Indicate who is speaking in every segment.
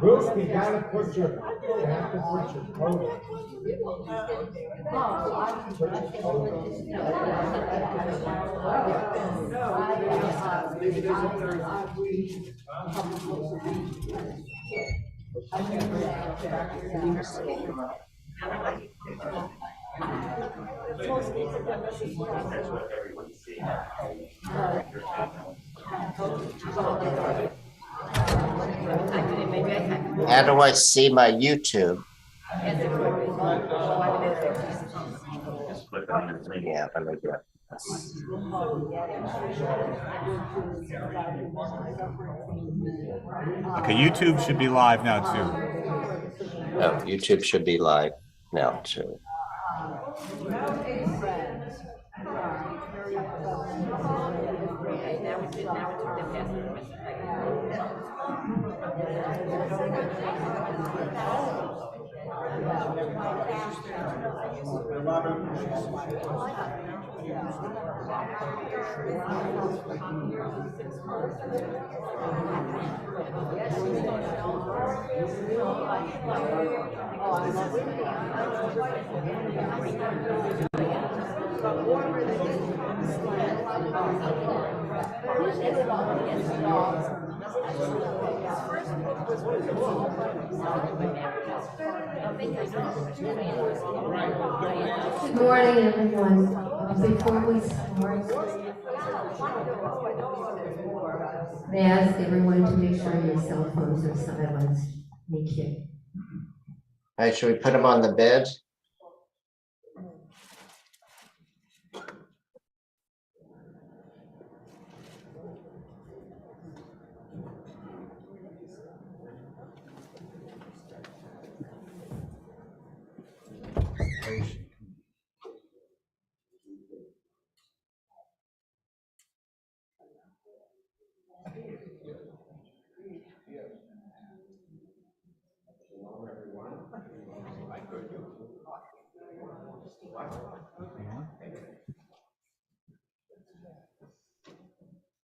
Speaker 1: Bruce, you gotta put your coat.
Speaker 2: How do I see my YouTube? Yeah, let me get this.
Speaker 3: Okay, YouTube should be live now too.
Speaker 2: Oh, YouTube should be live now too.
Speaker 4: Good morning, everyone. Before we start, may I ask everyone to make sure your cell phones are silenced. Thank you.
Speaker 2: All right, should we put them on the bed?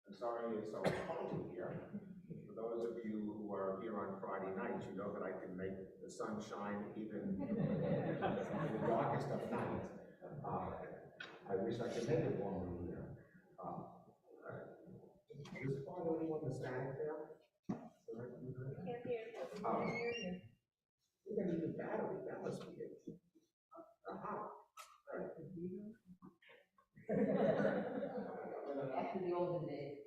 Speaker 1: I'm sorry it's so cold here. For those of you who are here on Friday nights, you know that I can make the sun shine even in the darkest of night. I wish I could make it warmer here. Is part of anyone the static there? Can't hear you. You're gonna need a battery, that must be it. Aha. After the olden days.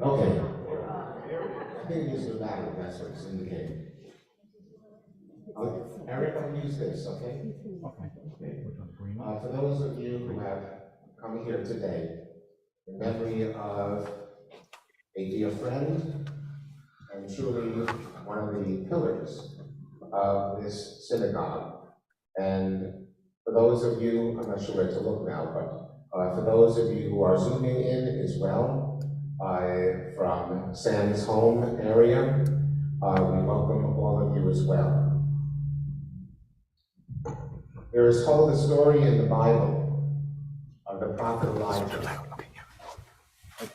Speaker 5: Okay. I think it is the battery, that's what it's indicating. Eric, I'm gonna use this, okay? For those of you who have come here today, in memory of a dear friend and truly one of the pillars of this synagogue. And for those of you, I'm not sure where to look now, but for those of you who are zooming in as well, from Sam's home area, we welcome all of you as well. There is told a story in the Bible of the prophet Elijah.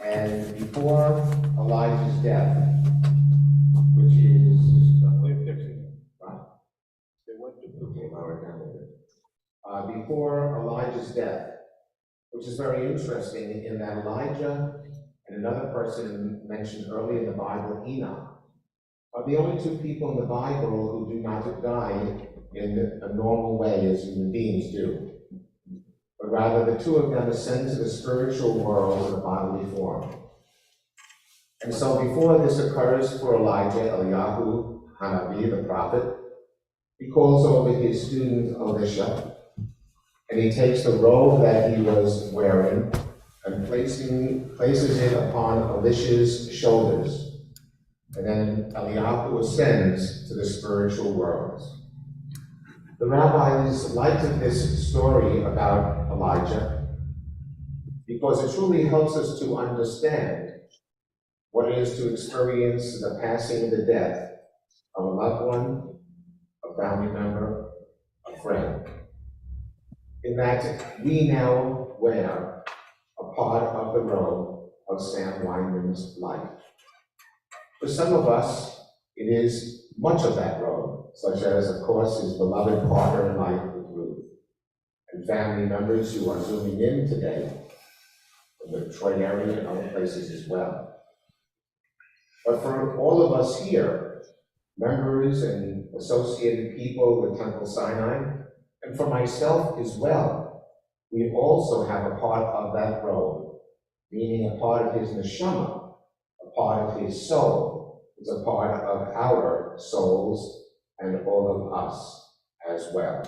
Speaker 5: And before Elijah's death, which is before Elijah's death, which is very interesting in that Elijah and another person mentioned early in the Bible, Enoch, are the only two people in the Bible who do not die in a normal way as human beings do, but rather the two of them ascend to the spiritual world in a bodily form. And so before this occurs for Elijah, Eliyahu Hanavi, the prophet, he calls over his student Elisha, and he takes the robe that he was wearing and places it upon Elisha's shoulders. And then Eliyahu ascends to the spiritual worlds. The rabbis liked this story about Elijah because it truly helps us to understand what it is to experience the passing, the death of a loved one, a family member, a friend. In that we now wear a part of the robe of Sam Wineman's life. For some of us, it is much of that road, such as, of course, his beloved partner in life with Ruth, and family members who are zooming in today from the Detroit area and other places as well. But for all of us here, members and associated people with Temple Sinai, and for myself as well, we also have a part of that road, meaning a part of his neshama, a part of his soul, is a part of our souls and all of us as well.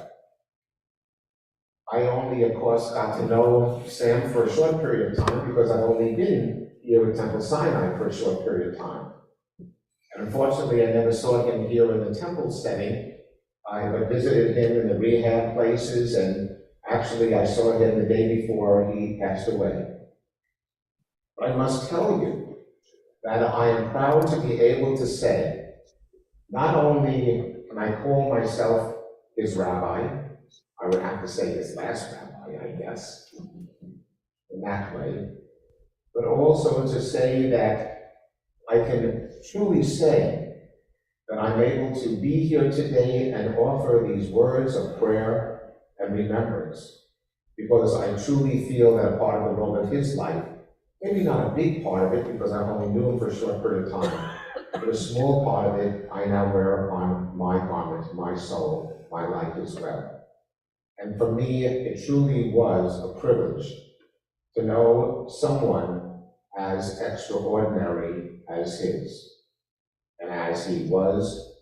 Speaker 5: I only, of course, got to know Sam for a short period of time because I've only been here at Temple Sinai for a short period of time. And unfortunately, I never saw him here in the temple setting. I visited him in the rehab places, and actually I saw him the day before he passed away. But I must tell you that I am proud to be able to say, not only can I call myself his rabbi, I would have to say his last rabbi, I guess, in that way, but also to say that I can truly say that I'm able to be here today and offer these words of prayer and remembrance, because I truly feel that a part of the road of his life, maybe not a big part of it, because I only knew him for a short period of time, but a small part of it I now wear on my garment, my soul, my life as well. And for me, it truly was a privilege to know someone as extraordinary as his, and as he was,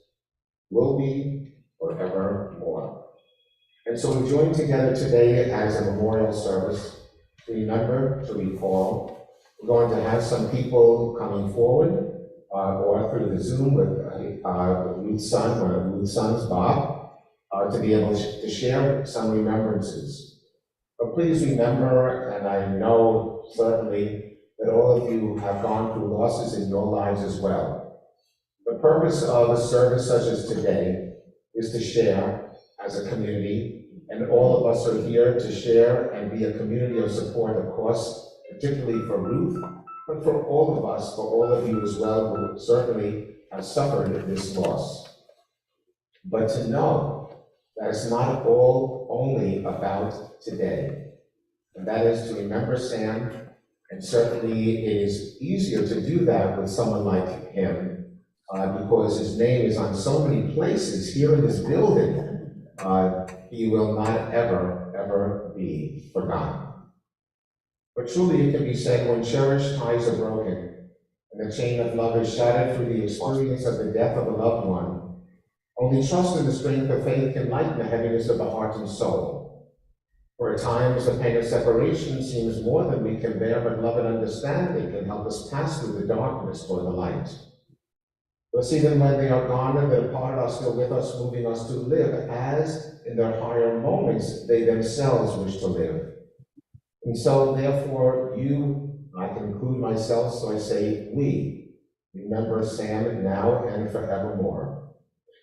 Speaker 5: will be, forevermore. And so we join together today as a memorial service to remember, to recall. We're going to have some people coming forward, or through the Zoom with Ruth's son, one of Ruth's sons, Bob, to be able to share some remembrances. But please remember, and I know certainly that all of you have gone through losses in your lives as well. The purpose of a service such as today is to share as a community, and all of us are here to share and be a community of support, of course, particularly for Ruth, but for all of us, for all of you as well, who certainly have suffered this loss. But to know that it's not all only about today, and that is to remember Sam, and certainly it is easier to do that with someone like him, because his name is on so many places here in this building. He will not ever be forgotten. But truly it can be said, when cherished ties are broken, and the chain of love is shattered through the experience of the death of a loved one, only trust in the strength of faith can lighten the heaviness of the heart and soul. For at times the pain of separation seems more than we can bear, but love and understanding can help us pass through the darkness toward the light. Thus, even when they are gone and the departed are still with us, moving us to live, as in their higher moments they themselves wish to live. And so, therefore, I can include myself, so I say we, remember Sam now and forevermore.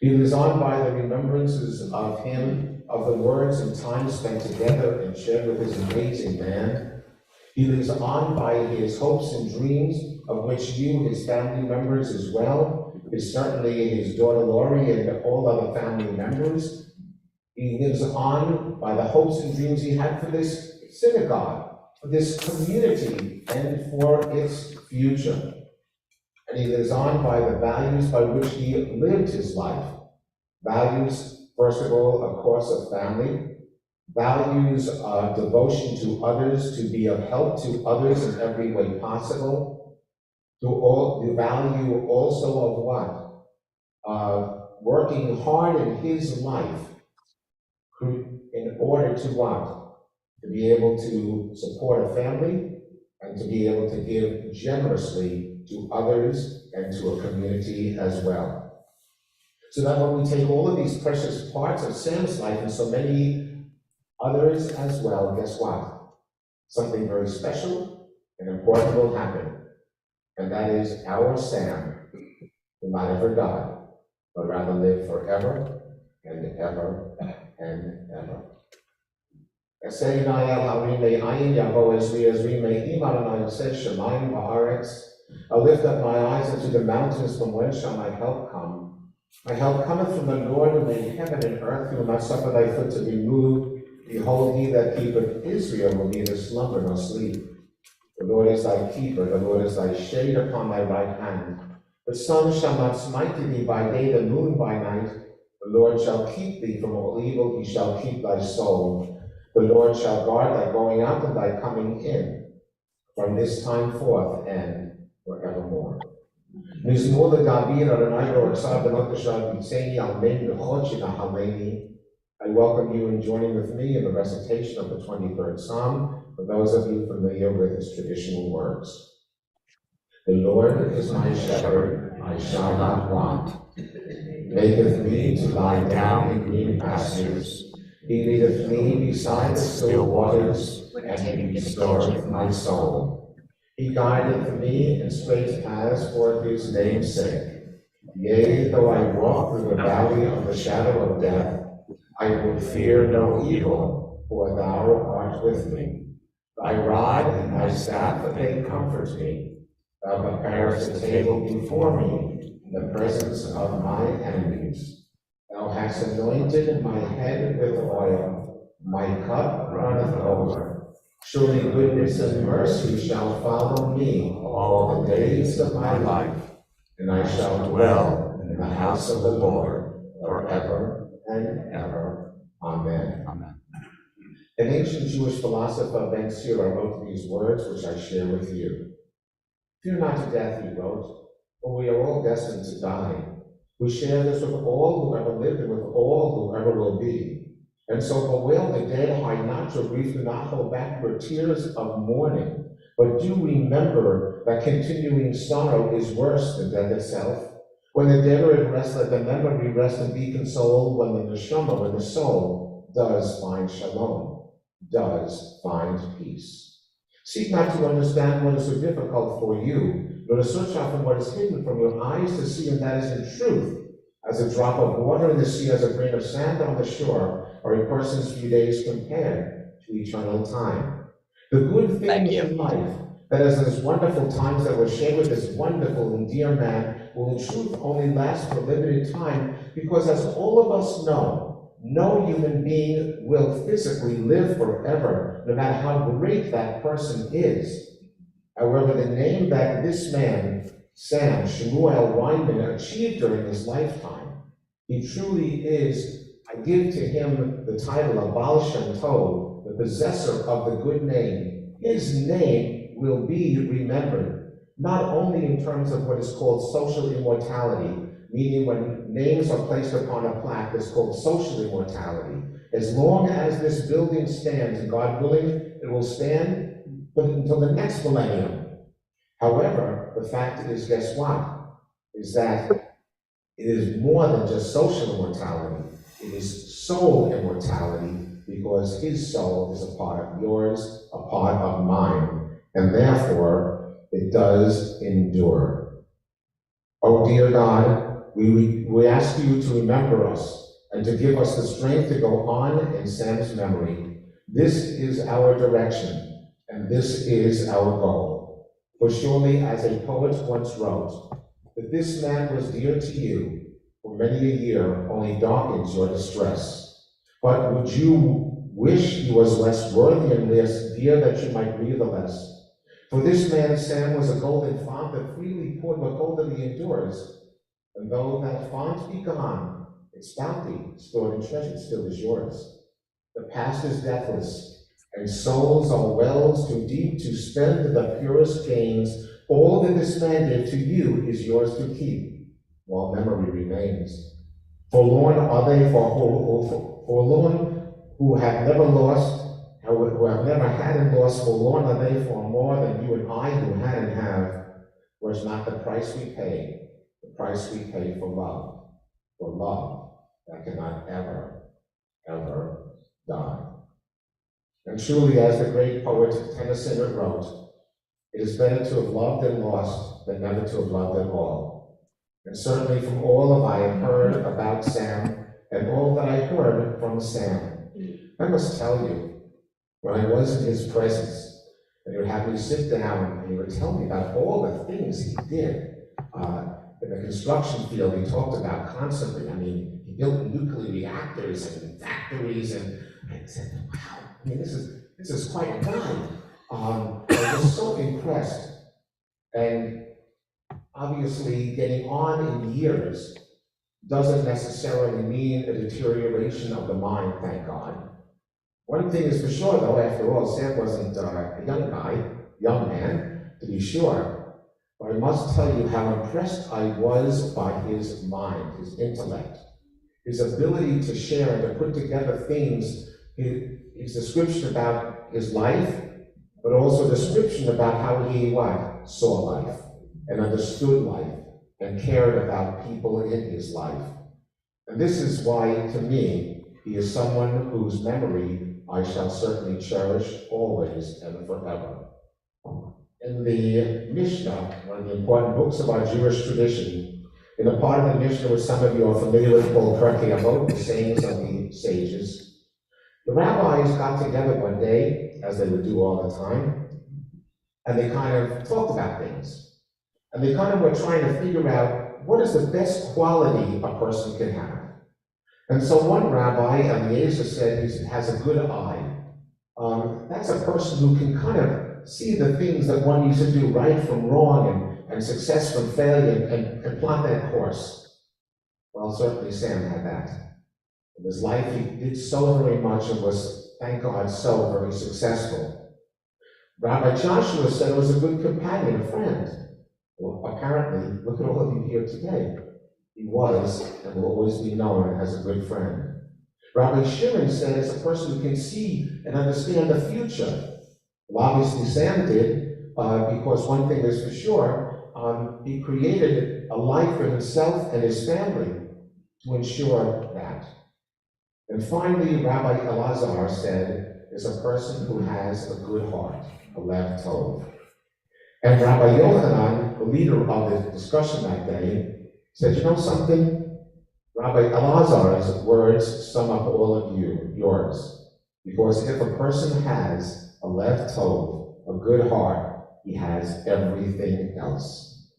Speaker 5: He lives on by the remembrances of him, of the words and time spent together and shared with his amazing man. He lives on by his hopes and dreams, of which you, his family members as well, is certainly his daughter Lori and all other family members. He lives on by the hopes and dreams he had for this synagogue, for this community, and for its future. And he lives on by the values by which he lived his life. Values, first of all, of course, of family. Values of devotion to others, to be of help to others in every way possible. The value also of what? Working hard in his life in order to what? To be able to support a family and to be able to give generously to others and to a community as well. So that when we take all of these precious parts of Sam's life and so many others as well, guess what? Something very special and important will happen. And that is our Sam will not ever die, but rather live forever and ever and ever. Esenai el harime ayin yavo as rime imaranai yosef shemayim va'aretz. I'll lift up my eyes unto the mountains, from whence shall my help come? My help cometh from the Lord who made heaven and earth, who will not suffer thy foot to be moved. Behold, he that keepeth Israel will neither slumber nor sleep. The Lord is thy keeper, the Lord is thy shade upon thy right hand. The sun shall not smite thee by day, the moon by night. The Lord shall keep thee from all evil, he shall keep thy soul. The Lord shall guard thy going out and thy coming in, from this time forth and forevermore. Mizmor leDavid Adonai ro'atzav v'notashad b'tzeni amen v'chodshina haleni. I welcome you in joining with me in the recitation of the 23rd Psalm, for those of you familiar with its traditional words. The Lord is my shepherd, I shall not want. He maketh me to lie down in green pastures. He leadeth me beside the still waters, and he restoreth my soul. He guideth me in straight paths for his name's sake. Yea, though I walk through the valley of the shadow of death, I will fear no evil, for thou art with me. Thy rod and thy staff, they comfort me. Thou preparest a table before me in the presence of my enemies. Thou hast anointed my head with oil, my cup runneth over. Surely goodness and mercy shall follow me all the days of my life, and I shall dwell in the house of the Lord forever and ever. Amen.
Speaker 3: Amen.
Speaker 5: An ancient Jewish philosopher, Ben Sira, wrote these words, which I share with you. Fear not to death, he wrote, for we are all destined to die. We share this with all who ever lived and with all who ever will be. And so bewail the dead, hide not your grief, do not hold back your tears of mourning, but do remember that continuing sorrow is worse than death itself. When the dead are at rest, let the memory rest and be consoled when the neshama, when the soul, does find shalom, does find peace. Seek not to understand what is so difficult for you, nor to search out for what is hidden from your eyes to see, and that is in truth, as a drop of water in the sea, as a grain of sand on the shore, or a person's few days compared to eternal time. The good things in life, that is, those wonderful times that were shared with this wonderful and dear man, will in truth only last for a limited time, because as all of us know, no human being will physically live forever, no matter how great that person is. However, the name that this man, Sam Shemuel Wineman, achieved during his lifetime, he truly is, I give to him the title of Baal Shem Tov, the possessor of the good name. His name will be remembered, not only in terms of what is called social immortality, meaning when names are placed upon a plaque that's called social immortality. As long as this building stands, and God willing, it will stand until the next millennium. However, the fact is, guess what? Is that it is more than just social immortality. It is soul immortality, because his soul is a part of yours, a part of mine, and therefore it does endure. Oh, dear God, we ask you to remember us and to give us the strength to go on in Sam's memory. This is our direction, and this is our goal. For surely, as a poet once wrote, that this man was dear to you, for many a year only darkens your distress. But would you wish he was less worthy and less dear, that you might breathe the less? For this man, Sam, was a golden font that freely poured what goldenly endures. And though that font be gone, its bounty, stored in treasure, still is yours. The past is deathless, and souls are wells too deep to spend the purest gains. All that this man gave to you is yours to keep, while memory remains. Forlorn are they forlorn who have never lost, who have never had and lost. Forlorn are they for more than you and I who had and have. Was not the price we pay, the price we pay for love that cannot ever, ever die. And truly, as the great poet Tennyson wrote, it is better to have loved and lost than never to have loved at all. And certainly from all of I have heard about Sam, and all that I heard from Sam, I must tell you when I was in his presence, and he would have me sit down and he would tell me about all the things he did. In the construction field, he talked about constantly. I mean, he built nuclear reactors and factories, and I said, wow, I mean, this is quite a guy. I was so impressed. And obviously, getting on in years doesn't necessarily mean a deterioration of the mind, thank God. One thing is for sure, though, after all, Sam wasn't a young man, to be sure. But I must tell you how impressed I was by his mind, his intellect, his ability to share and to put together things, his description about his life, but also a description about how he saw life and understood life and cared about people in his life. And this is why, to me, he is someone whose memory I shall certainly cherish always and forever. In the Mishnah, one of the important books of our Jewish tradition, in a part of the Mishnah which some of you are familiar with called Pirkei Avot, the sayings of the sages, the rabbis got together one day, as they would do all the time, and they kind of talked about things. And they kind of were trying to figure out what is the best quality a person can have. And so one rabbi, Eliezer, said he has a good eye. That's a person who can kind of see the things that one needs to do, right from wrong and success from failure, and plot that course. Well, certainly Sam had that. In his life, he did so very much and was, thank God, so very successful. Rabbi Joshua said it was a good companion, a friend. Well, apparently, look at all of you here today. He was and will always be known as a good friend. Rabbi Shimon said it's a person who can see and understand the future. Well, obviously Sam did, because one thing is for sure, he created a life for himself and his family to ensure that. And finally, Rabbi Elazar said, is a person who has a good heart, a lev tov. And Rabbi Yochanan, the leader of the discussion that day, said, you know something? Rabbi Elazar's words sum up all of yours. Because if a person has a lev tov, a good heart, he has everything else.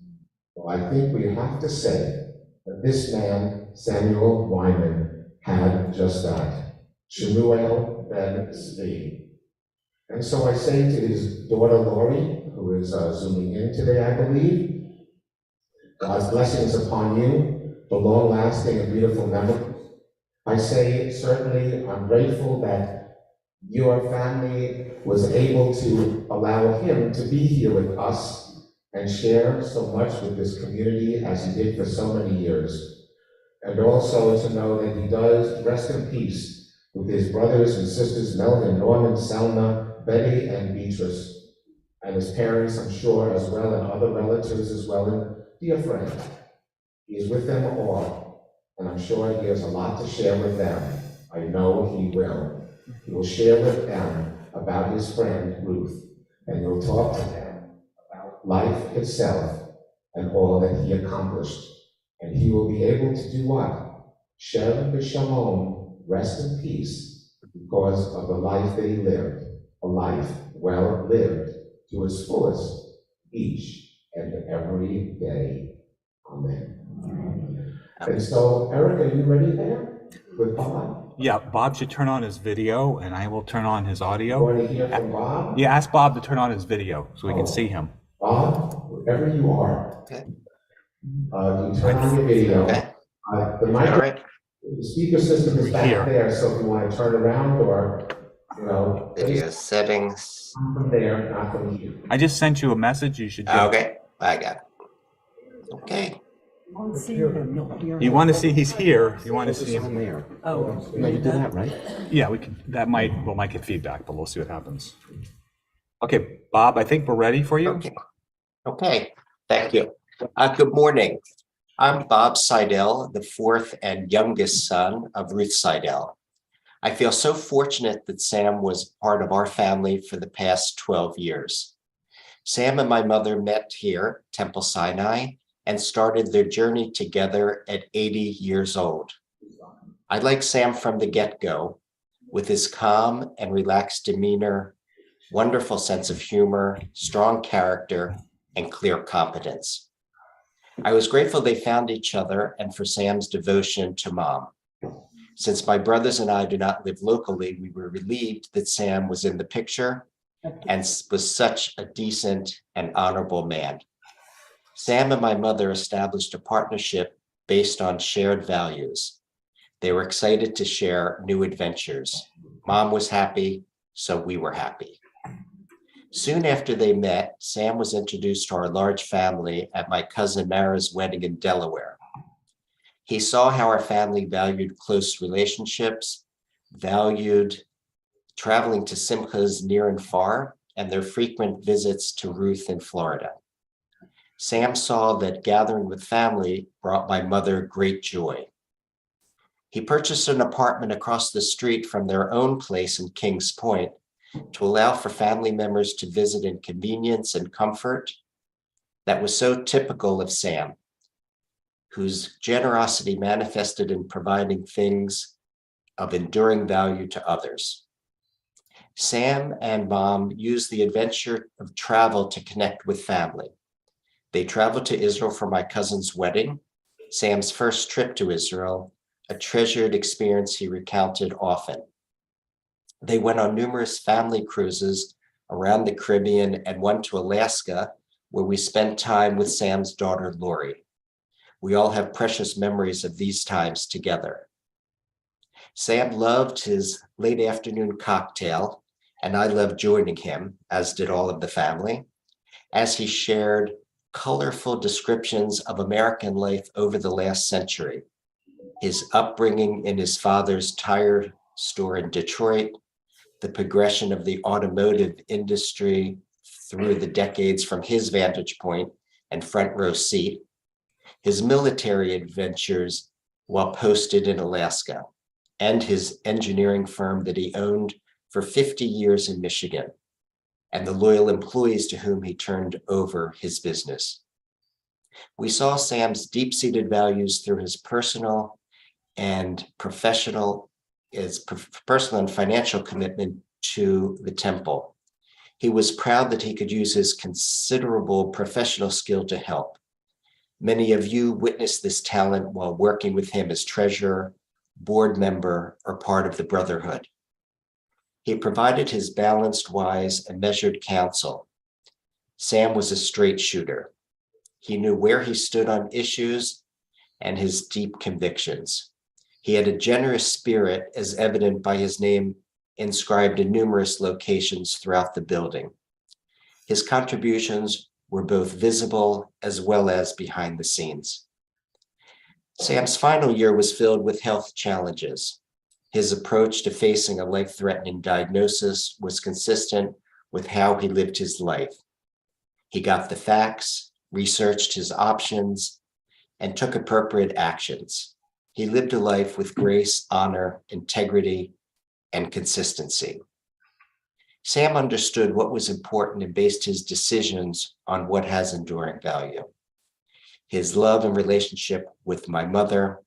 Speaker 5: Well, I think we have to say that this man, Samuel Wineman, had just that. Shemuel ben Zvi. And so I say to his daughter Lori, who is zooming in today, I believe, God's blessings upon you, the long-lasting and beautiful memories. I say, certainly, I'm grateful that your family was able to allow him to be here with us and share so much with this community as he did for so many years. And also to know that he does rest in peace with his brothers and sisters, Melvin, Norman, Selma, Betty, and Beatrice, and his parents, I'm sure, as well, and other relatives as well, and dear friend. He is with them all, and I'm sure he has a lot to share with them. I know he will. He will share with them about his friend Ruth, and he'll talk to them about life itself and all that he accomplished. And he will be able to do what? Shem b'shalom, rest in peace, because of the life that he lived, a life well lived to its fullest, each and every day. Amen. And so, Eric, are you ready there with Bob?
Speaker 3: Yeah, Bob should turn on his video, and I will turn on his audio.
Speaker 5: You want to hear from Bob?
Speaker 3: Yeah, ask Bob to turn on his video so we can see him.
Speaker 5: Bob, wherever you are,
Speaker 2: Okay.
Speaker 5: you turn on your video.
Speaker 2: Okay.
Speaker 5: The micro,
Speaker 2: All right.
Speaker 5: the speaker system is back
Speaker 3: Here.
Speaker 5: there, so if you want to turn around or,
Speaker 2: Video settings.
Speaker 5: from there, not from here.
Speaker 3: I just sent you a message. You should get.
Speaker 2: Okay, I got it. Okay.
Speaker 3: You want to see he's here. You want to see him.
Speaker 6: There. Oh, no, you do that, right?
Speaker 3: Yeah, we can. That might get feedback, but we'll see what happens. Okay, Bob, I think we're ready for you.
Speaker 2: Okay. Okay. Thank you. Good morning. I'm Bob Seidel, the fourth and youngest son of Ruth Seidel. I feel so fortunate that Sam was part of our family for the past 12 years. Sam and my mother met here, Temple Sinai, and started their journey together at 80 years old. I like Sam from the get-go, With his calm and relaxed demeanor, wonderful sense of humor, strong character, and clear competence. I was grateful they found each other and for Sam's devotion to Mom. Since my brothers and I do not live locally, we were relieved that Sam was in the picture and was such a decent and honorable man. Sam and my mother established a partnership based on shared values. They were excited to share new adventures. Mom was happy, so we were happy. Soon after they met, Sam was introduced to our large family at my cousin Mara's wedding in Delaware. He saw how our family valued close relationships, valued traveling to simchas near and far, and their frequent visits to Ruth in Florida. Sam saw that gathering with family brought my mother great joy. He purchased an apartment across the street from their own place in Kings Point to allow for family members to visit in convenience and comfort that was so typical of Sam, whose generosity manifested in providing things of enduring value to others. Sam and Mom used the adventure of travel to connect with family. They traveled to Israel for my cousin's wedding, Sam's first trip to Israel, a treasured experience he recounted often. They went on numerous family cruises around the Caribbean and one to Alaska, where we spent time with Sam's daughter, Lori. We all have precious memories of these times together. Sam loved his late afternoon cocktail, and I loved joining him, as did all of the family, as he shared colorful descriptions of American life over the last century, his upbringing in his father's tire store in Detroit, the progression of the automotive industry through the decades from his vantage point and front row seat, his military adventures while posted in Alaska, and his engineering firm that he owned for 50 years in Michigan, and the loyal employees to whom he turned over his business. We saw Sam's deep-seated values through his personal and financial commitment to the temple. He was proud that he could use his considerable professional skill to help. Many of you witnessed this talent while working with him as treasurer, board member, or part of the Brotherhood. He provided his balanced, wise, and measured counsel. Sam was a straight shooter. He knew where he stood on issues and his deep convictions. He had a generous spirit, as evident by his name inscribed in numerous locations throughout the building. His contributions were both visible as well as behind the scenes. Sam's final year was filled with health challenges. His approach to facing a life-threatening diagnosis was consistent with how he lived his life. He got the facts, researched his options, and took appropriate actions. He lived a life with grace, honor, integrity, and consistency. Sam understood what was important and based his decisions on what has enduring value. His love and relationship with my mother,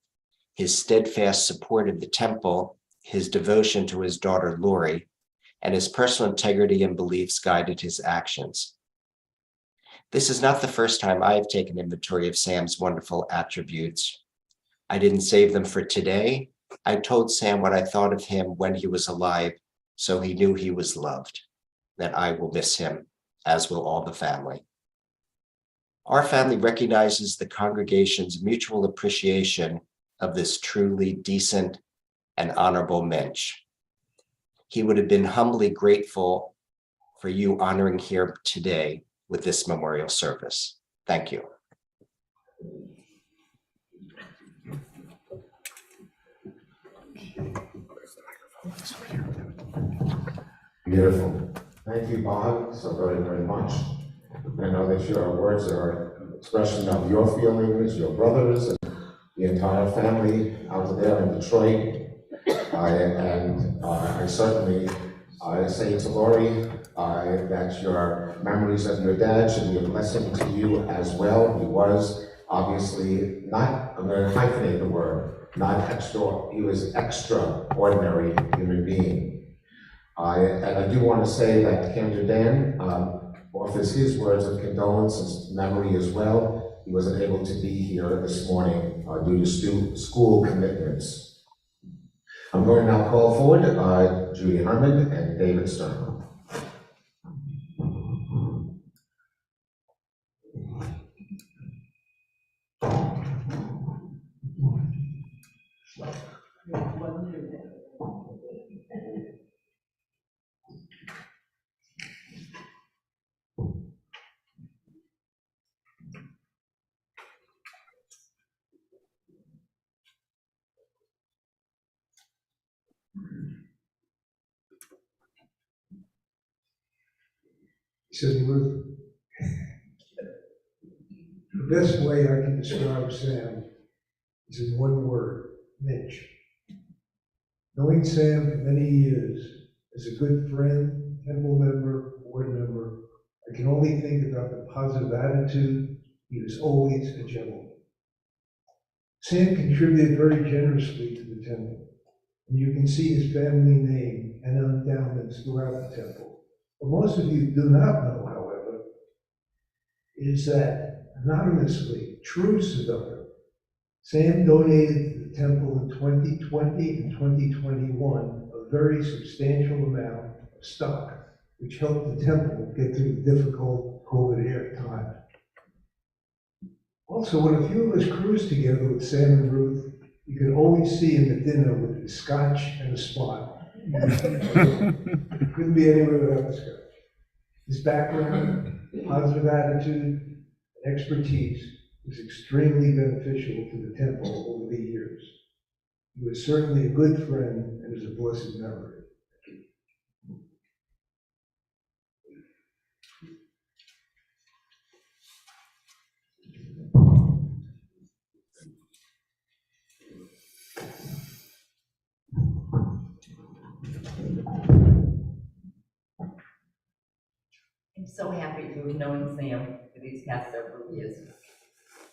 Speaker 2: his steadfast support of the temple, his devotion to his daughter Lori, and his personal integrity and beliefs guided his actions. This is not the first time I have taken inventory of Sam's wonderful attributes. I didn't save them for today. I told Sam what I thought of him when he was alive, so he knew he was loved, that I will miss him, as will all the family. Our family recognizes the congregation's mutual appreciation of this truly decent and honorable mensch. He would have been humbly grateful for you honoring here today with this memorial service. Thank you.
Speaker 5: Beautiful. Thank you, Bob, so very, very much. I know that your words are an expression of your feelings, your brothers, and the entire family out there in Detroit. I certainly say to Lori that your memories of your dad should be a blessing to you as well. He was obviously not, I'm going to hyphenate the word, not extra, he was extraordinary human being. And I do want to say that Cantor Dan offers his words of condolence and memory as well. He wasn't able to be here this morning due to school commitments. I'm going to now call forward Judy Herman and David Stern.
Speaker 7: Said Ruth, the best way I can describe Sam is in one word: Mitch. Knowing Sam for many years as a good friend, temple member, board member, I can only think about the positive attitude. He was always a gentleman. Sam contributed very generously to the temple, and you can see his family name and endowments throughout the temple. What most of you do not know, however, is that anonymously, true Sedona, Sam donated to the temple in 2020 and 2021 a very substantial amount of stock, which helped the temple get through the difficult COVID era time. Also, when a few of us cruised together with Sam and Ruth, you could always see him at dinner with his scotch and a smile. Couldn't be anywhere without the scotch. His background, positive attitude, and expertise was extremely beneficial to the temple over the years. He was certainly a good friend and is a blessed memory.
Speaker 8: I'm so happy to have known Sam for these past several years.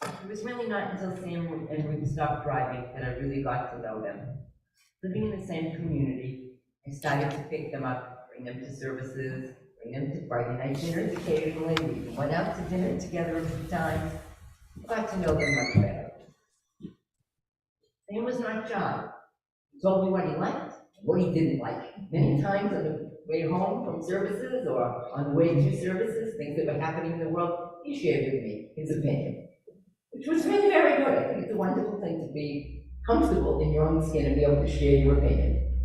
Speaker 8: It was really not until Sam and Ruth stopped driving that I really got to know them. Living in the same community, I started to pick them up, bring them to services, bring them to Friday night dinners occasionally. We even went out to dinner together a few times. Got to know them much better. Sam was not shy. He told me what he liked and what he didn't like. Many times on the way home from services or on the way to services, things that were happening in the world, he shared with me his opinion, which was really very good. I think it's a wonderful thing to be comfortable in your own skin and be able to share your opinion.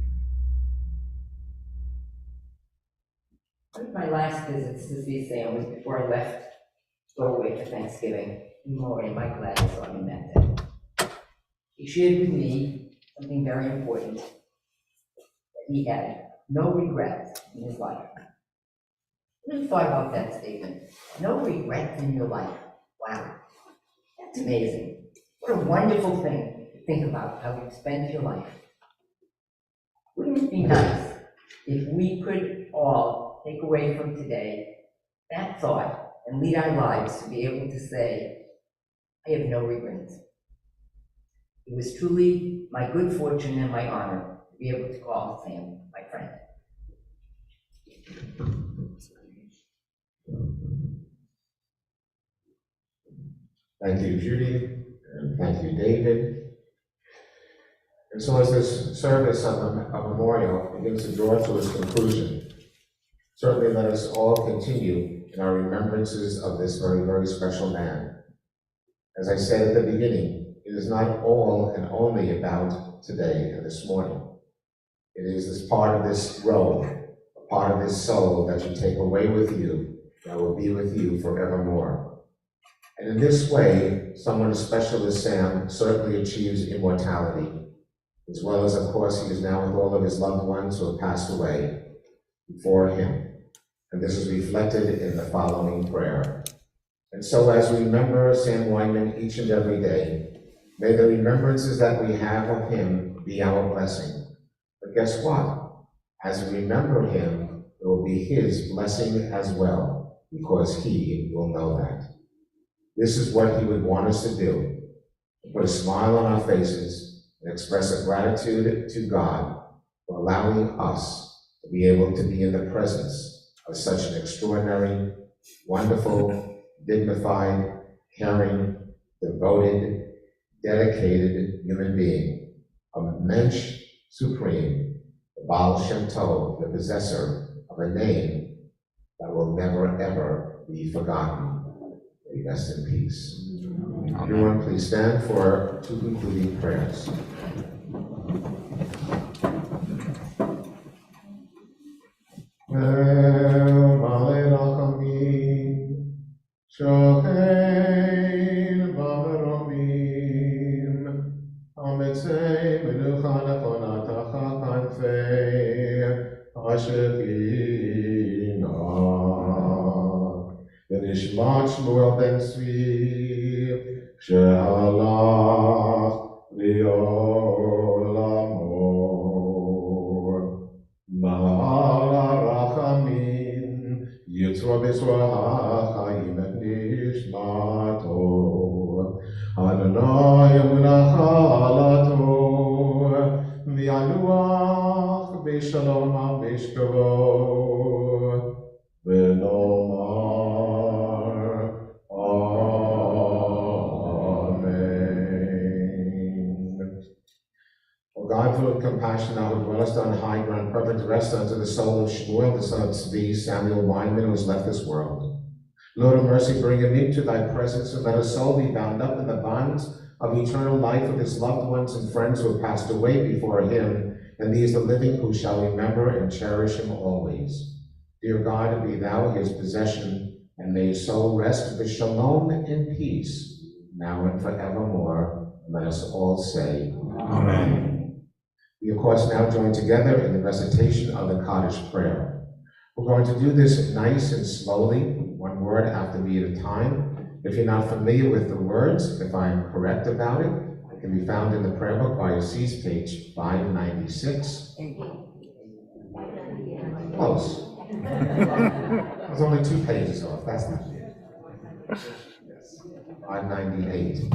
Speaker 8: One of my last visits to see Sam was before I left to go away for Thanksgiving in Moray. My glad I saw him that day. He shared with me something very important, that he had no regrets in his life. I really thought about that statement. No regrets in your life. Wow, that's amazing. What a wonderful thing to think about, how you spend your life. Wouldn't it be nice if we could all take away from today that thought and lead our lives to be able to say, I have no regrets. It was truly my good fortune and my honor to be able to call Sam my friend.
Speaker 5: Thank you, Judy, and thank you, David. And so as this service of memorial begins to draw to its conclusion, certainly let us all continue in our remembrances of this very, very special man. As I said at the beginning, it is not all and only about today and this morning. It is this part of this robe, a part of this soul that you take away with you, that will be with you forevermore. And in this way, someone as special as Sam certainly achieves immortality, as well as, of course, he is now with all of his loved ones who have passed away before him. And this is reflected in the following prayer. And so as we remember Sam Wineman each and every day, may the remembrances that we have of him be our blessing. But guess what? As we remember him, it will be his blessing as well, because he will know that. This is what he would want us to do, to put a smile on our faces and express a gratitude to God for allowing us to be able to be in the presence of such an extraordinary, wonderful, dignified, caring, devoted, dedicated human being, a mensch supreme, the Baal Shem Tov, the possessor of a name that will never ever be forgotten. May he rest in peace. Everyone, please stand for two concluding prayers. ונשמת שמואל בן צבי, שהלך לעולמו. מעל הרחמים, יצרו בצרור החיים את נשמתו. אדוני ונחלתו, וינוח בשלום ובשכבוד, ונאמר God, full of compassion, thou who dwellest on high ground, perfect rest unto the soul of Shmuel, the son of Tzvi, Samuel Wineman, who has left this world. Lord of mercy, bring him into thy presence, and let his soul be bound up in the bonds of eternal life with his loved ones and friends who have passed away before him, and these the living who shall remember and cherish him always. Dear God, be thou his possession, and may his soul rest with shalom in peace, now and forevermore. And let us all say, Amen. We, of course, now join together in the recitation of the Kaddish prayer. We're going to do this nice and slowly, one word after me at a time. If you're not familiar with the words, if I am correct about it, it can be found in the prayer book by Assis, page 596. Close. There's only 2 pages off, that's not it. Yes. 598.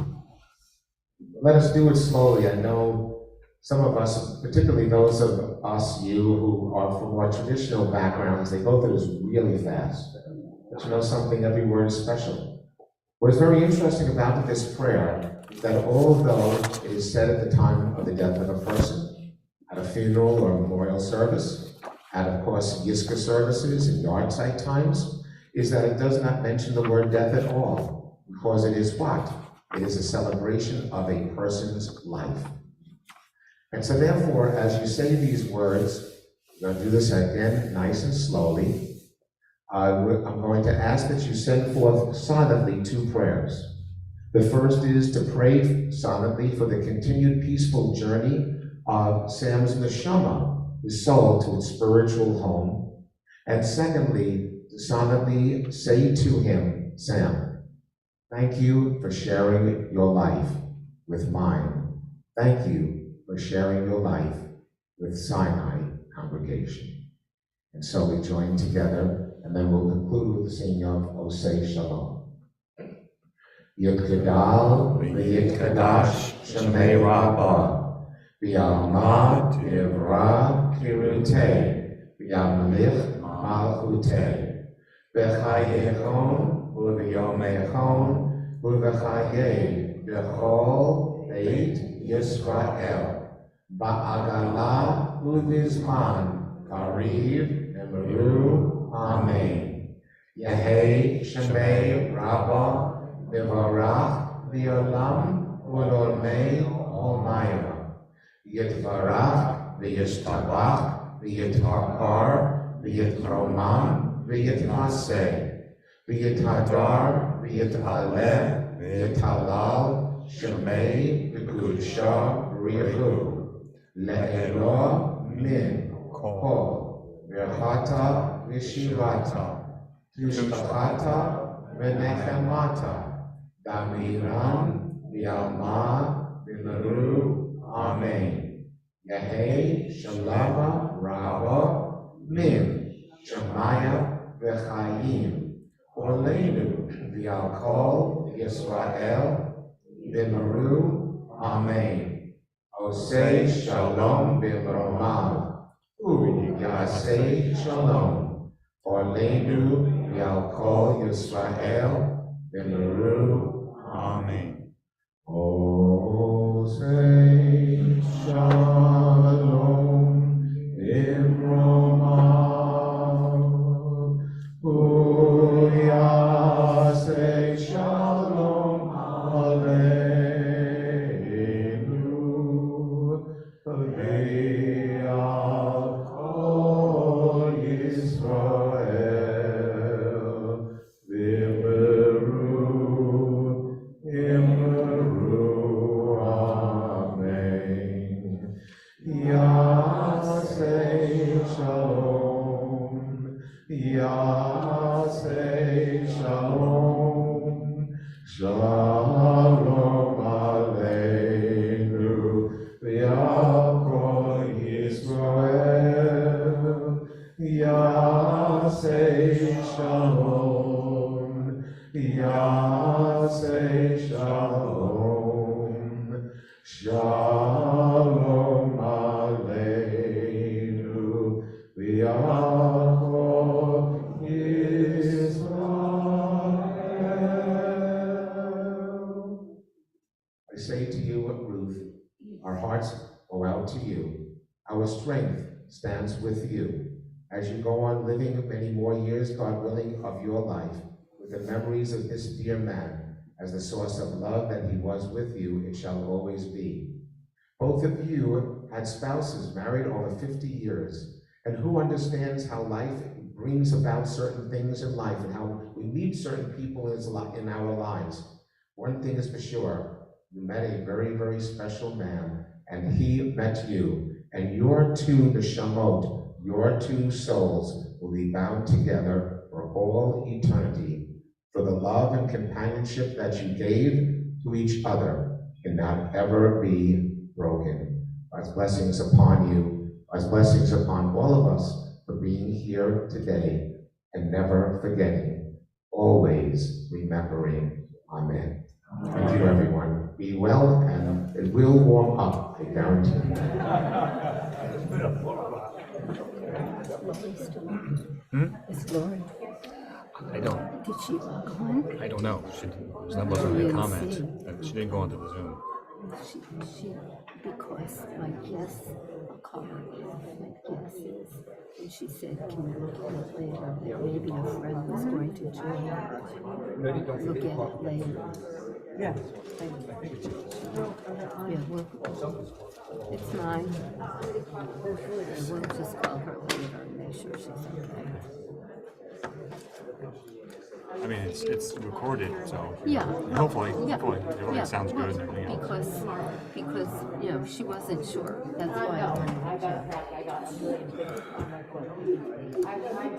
Speaker 5: Let us do it slowly. I know some of us, particularly those of us, you, who are from more traditional backgrounds, they go through this really fast. But you know something, every word is special. What is very interesting about this prayer is that although it is said at the time of the death of a person, at a funeral or memorial service, at, of course, Yizkor services and yard site times, is that it does not mention the word death at all, because it is what? It is a celebration of a person's life. And so therefore, as you say these words, we're going to do this again nice and slowly. I'm going to ask that you send forth silently 2 prayers. The first is to pray silently for the continued peaceful journey of Sam's neshama, his soul, to its spiritual home. And secondly, to silently say to him, Sam, thank you for sharing your life with mine. Thank you for sharing your life with Sinai congregation. And so we join together, and then we'll conclude with the singing of Osei Shalom. Yitgadal v'yitkadash shemei Rabbah, v'yalmad ivra kirutei, v'yamlich malchutei, v'chayechon u'v'yomechon u'v'chayei v'chol beit Yisrael, ba'agala u'vizman kariv emru amen. Yehei shemei Rabbah v'varach v'olam u'lolmei olmayim. Yitvarach v'yishtabach v'yitakar v'yitromam v'yitmaseh v'yitadar v'yitaleh v'yitalal shemei v'kudusha rihu le'eloh min kol v'chata v'shivata tushkachata v'nechemata damiran v'alma v'meru amen. Yehei shalava rabba min shemaya v'chayim olenu v'al kol Yisrael v'meru amen. Osei Shalom Bimromav, Yasei Shalom, Orleinu Yalkol Yisrael, Bimru,
Speaker 3: Amen.
Speaker 5: Osei Shalom Bimromav, Yasei Shalom Aleinu, Ve'al Yisrael, V'imru, Amen. Yasei Shalom, Yasei Shalom, Shalom Aleinu, V'yakol Yisrael, Yasei Shalom, Yasei Shalom, Shalom Aleinu, V'yakol Yisrael. I say to you, Ruth, our hearts go out to you. Our strength stands with you. As you go on living many more years, God willing, of your life, with the memories of this dear man, as the source of love that he was with you, it shall always be. Both of you had spouses married over 50 years, and who understands how life brings about certain things in life and how we meet certain people in our lives. One thing is for sure, you met a very, very special man, and he met you, and your two neshamot, your two souls, will be bound together for all eternity. For the love and companionship that you gave to each other cannot ever be broken. God's blessings upon you, God's blessings upon all of us for being here today and never forgetting, always remembering. Amen. Thank you, everyone. Be well, and it will warm up, I guarantee.
Speaker 6: It's Lori.
Speaker 3: I don't.
Speaker 6: Did she log on?
Speaker 3: I don't know. That wasn't a comment. She didn't go into the Zoom.
Speaker 6: She, because my guess, I'll call her, my guess is, and she said, can you look at it later? That maybe a friend was going to join her. Look at it later. Yeah. Yeah, well, it's mine. We'll just call her later and make sure she's okay.
Speaker 3: I mean, it's recorded, so
Speaker 6: Yeah.
Speaker 3: hopefully
Speaker 6: Yeah.
Speaker 3: everything
Speaker 6: Yeah.
Speaker 3: sounds good and everything else.
Speaker 6: Because she wasn't sure. That's why I wanted to check.